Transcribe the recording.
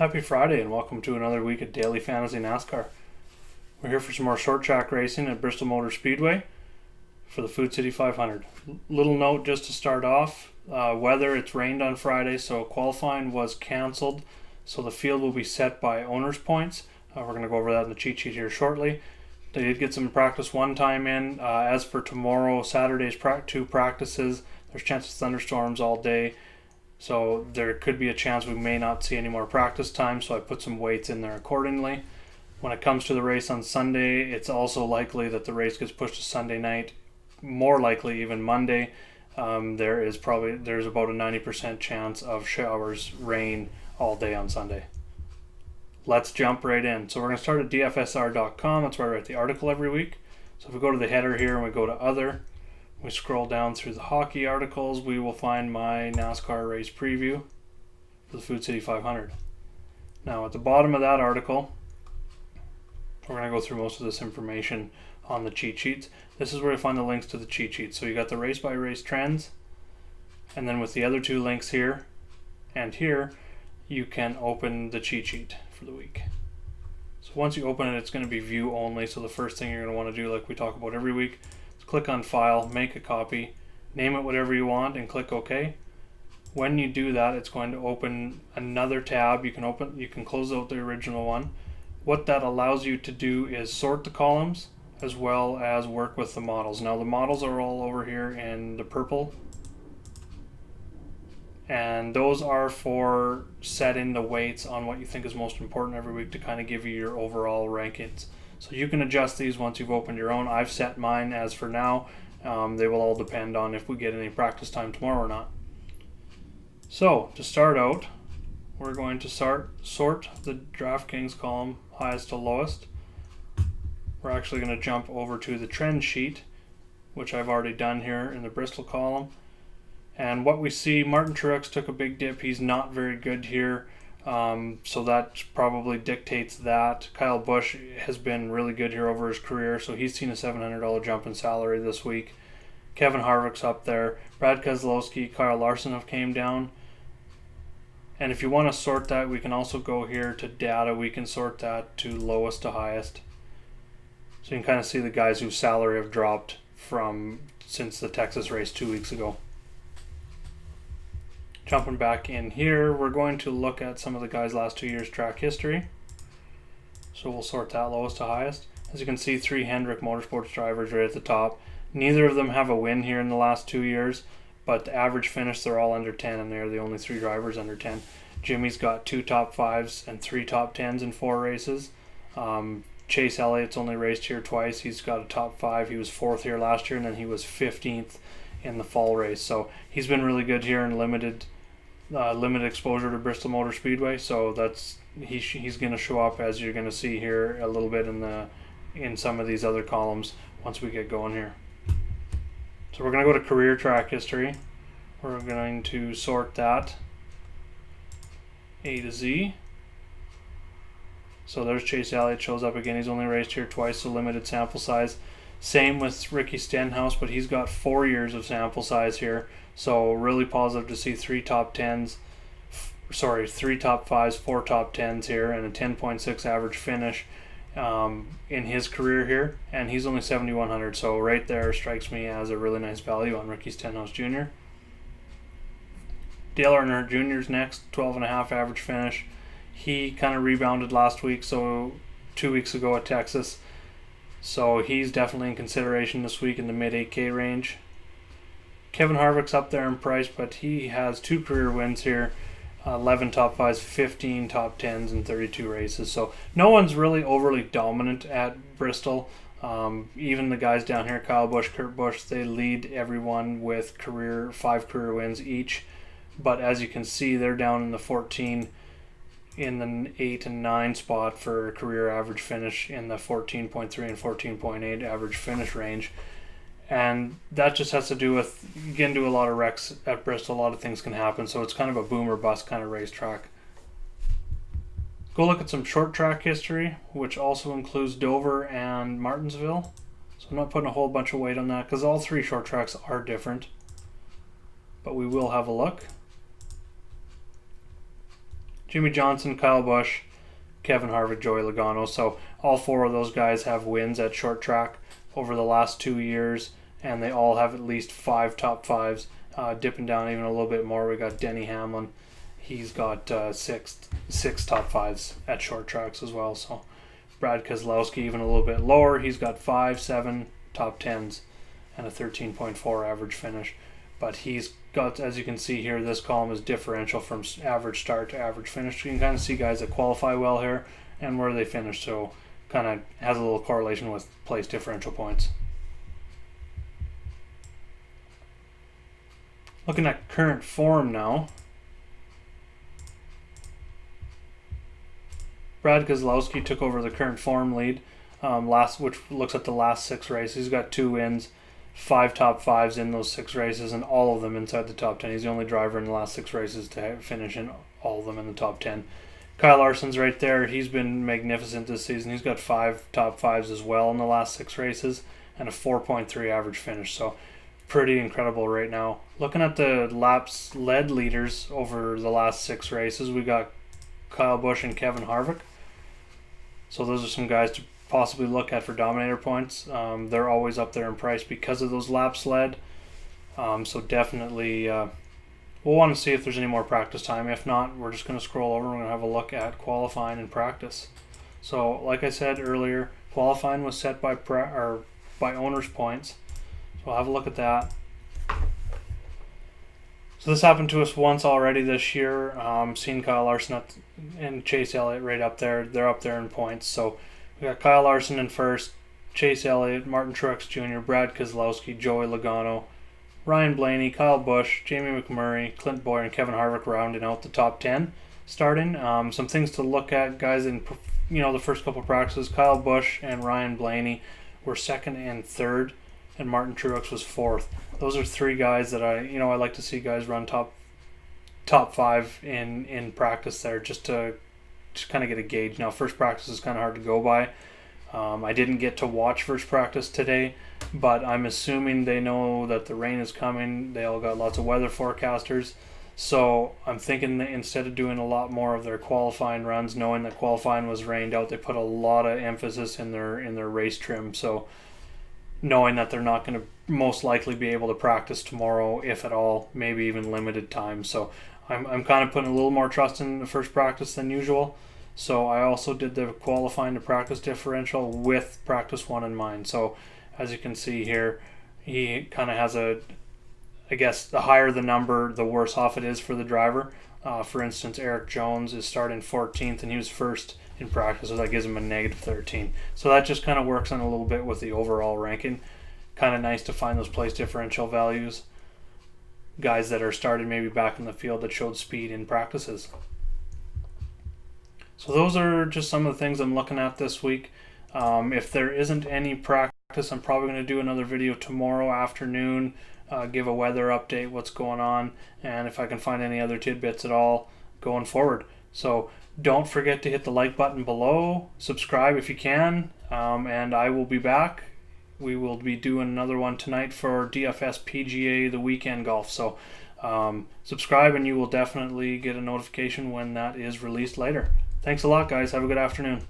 Happy Friday and welcome to another week of Daily Fantasy NASCAR. We're here for some more short track racing at Bristol Motor Speedway for the Food City 500. Little note just to start off, weather, it's rained on Friday, so qualifying was cancelled, so the field will be set by owner's points. We're going to go over that in the cheat sheet here shortly. They did get some practice one time in. As for tomorrow, Saturday's two practices, there's chances of thunderstorms all day. So there could be a chance we may not see any more practice time, so I put some weights in there accordingly. When it comes to the race on Sunday, it's also likely that the race gets pushed to Sunday night, more likely even Monday. There's about a 90% chance of showers, rain all day on Sunday. Let's jump right in. So we're going to start at dfsr.com. That's where I write the article every week. So if we go to the header here and we go to other, we scroll down through the hockey articles, we will find my NASCAR race preview for the Food City 500. Now at the bottom of that article, we're going to go through most of this information on the cheat sheets. This is where you find the links to the cheat sheets. So you got the race by race trends, and then with the other two links here and here, you can open the cheat sheet for the week. So once you open it, it's going to be view only. So the first thing you're going to want to do, like we talk about every week, is click on File, make a copy, name it whatever you want, and click OK. When you do that, it's going to open another tab. You can close out the original one. What that allows you to do is sort the columns as well as work with the models. Now the models are all over here in the purple, and those are for setting the weights on what you think is most important every week to kind of give you your overall rankings. So you can adjust these once you've opened your own. I've set mine as for now. They will all depend on if we get any practice time tomorrow or not. So to start out, we're going to sort the DraftKings column highest to lowest. We're actually going to jump over to the trend sheet, which I've already done here in the Bristol column. And what we see, Martin Truex took a big dip. He's not very good here, so that probably dictates that. Kyle Busch has been really good here over his career, so he's seen a $700 jump in salary this week. Kevin Harvick's up there. Brad Keselowski, Kyle Larson have came down. And if you want to sort that, we can also go here to data. We can sort that to lowest to highest. So you can kind of see the guys whose salary have dropped since the Texas race 2 weeks ago. Jumping back in here, we're going to look at some of the guys' last 2 years' track history. So we'll sort that lowest to highest. As you can see, 3 Hendrick Motorsports drivers right at the top. Neither of them have a win here in the last 2 years, but the average finish, they're all under 10, and they're the only 3 drivers under 10. Jimmy's got 2 top 5s and 3 top 10s in 4 races. Chase Elliott's only raced here twice. He's got a top 5. He was 4th here last year, and then he was 15th in the fall race. So he's been really good here in limited exposure to Bristol Motor Speedway. So he's going to show up, as you're going to see here a little bit in some of these other columns once we get going here. So we're going to go to career track history. We're going to sort that A to Z. So there's Chase Elliott, shows up again. He's only raced here twice, so limited sample size. Same with Ricky Stenhouse, but he's got 4 years of sample size here. So really positive to see 3 top 5s, 4 top 10s here, and a 10.6 average finish in his career here. And he's only 7,100, so right there strikes me as a really nice value on Ricky Stenhouse Jr. Dale Earnhardt Jr. is next, 12.5 average finish. He kind of rebounded last week, so 2 weeks ago at Texas. So he's definitely in consideration this week in the mid 8K range. Kevin Harvick's up there in price, but he has 2 career wins here, 11 top 5s, 15 top 10s, and 32 races. So no one's really overly dominant at Bristol. Even the guys down here, Kyle Busch, Kurt Busch, they lead everyone with 5 career wins each. But as you can see, they're down in the 14, in the 8 and 9 spot for career average finish, in the 14.3 and 14.8 average finish range. And that just has to do with, you get into a lot of wrecks at Bristol, a lot of things can happen, so it's kind of a boom or bust kind of racetrack. Go look at some short track history, which also includes Dover and Martinsville. So I'm not putting a whole bunch of weight on that because all 3 short tracks are different. But we will have a look. Jimmy Johnson, Kyle Busch, Kevin Harvick, Joey Logano. So all 4 of those guys have wins at short track over the last 2 years, and they all have at least 5 top 5s. Dipping down even a little bit more, we got Denny Hamlin. He's got six top 5s at short tracks as well. So Brad Keselowski even a little bit lower. He's got 5, 7 top 10s and a 13.4 average finish. But he's got, as you can see here, this column is differential from average start to average finish. You can kind of see guys that qualify well here and where they finish. So kind of has a little correlation with place differential points. Looking at current form now. Brad Keselowski took over the current form lead, which looks at the last 6 races. He's got 2 wins, 5 top 5s in those 6 races, and all of them inside the top 10. He's the only driver in the last 6 races to finish in all of them in the top 10. Kyle Larson's right there. He's been magnificent this season. He's got 5 top 5s as well in the last 6 races and a 4.3 average finish. So pretty incredible right now. Looking at the laps led leaders over the last 6 races, we got Kyle Busch and Kevin Harvick. So those are some guys to possibly look at for dominator points. They're always up there in price because of those laps led. So definitely we'll want to see if there's any more practice time. If not, we're just going to scroll over and we're going to have a look at qualifying and practice. So like I said earlier, qualifying was set by owners' points. So I'll have a look at that. So this happened to us once already this year. Seen Kyle Larson and Chase Elliott right up there. They're up there in points. So we got Kyle Larson in first, Chase Elliott, Martin Truex Jr., Brad Keselowski, Joey Logano, Ryan Blaney, Kyle Busch, Jamie McMurray, Clint Boyer, and Kevin Harvick rounding out the top 10 starting. Some things to look at, guys, in the first couple practices. Kyle Busch and Ryan Blaney were 2nd and 3rd, and Martin Truex was 4th. Those are 3 guys that I like to see guys run top 5 in practice there, just to kind of get a gauge. Now, first practice is kind of hard to go by. I didn't get to watch first practice today, but I'm assuming they know that the rain is coming. They all got lots of weather forecasters. So I'm thinking that instead of doing a lot more of their qualifying runs, knowing that qualifying was rained out, they put a lot of emphasis in their race trim. So knowing that they're not going to most likely be able to practice tomorrow, if at all, maybe even limited time. So I'm kind of putting a little more trust in the first practice than usual. So I also did the qualifying to practice differential with practice 1 in mind. So as you can see here, he kind of has I guess the higher the number, the worse off it is for the driver. For instance, Eric Jones is starting 14th, and he was 1st in practice, so that gives him a negative 13. So that just kind of works on a little bit with the overall ranking. Kind of nice to find those place differential values. Guys that are started maybe back in the field that showed speed in practices. So those are just some of the things I'm looking at this week. If there isn't any practice, I'm probably going to do another video tomorrow afternoon, give a weather update, what's going on, and if I can find any other tidbits at all going forward. So don't forget to hit the like button below, subscribe if you can, and I will be back. We will be doing another one tonight for DFS PGA, the weekend golf. So subscribe and you will definitely get a notification when that is released later. Thanks a lot, guys. Have a good afternoon.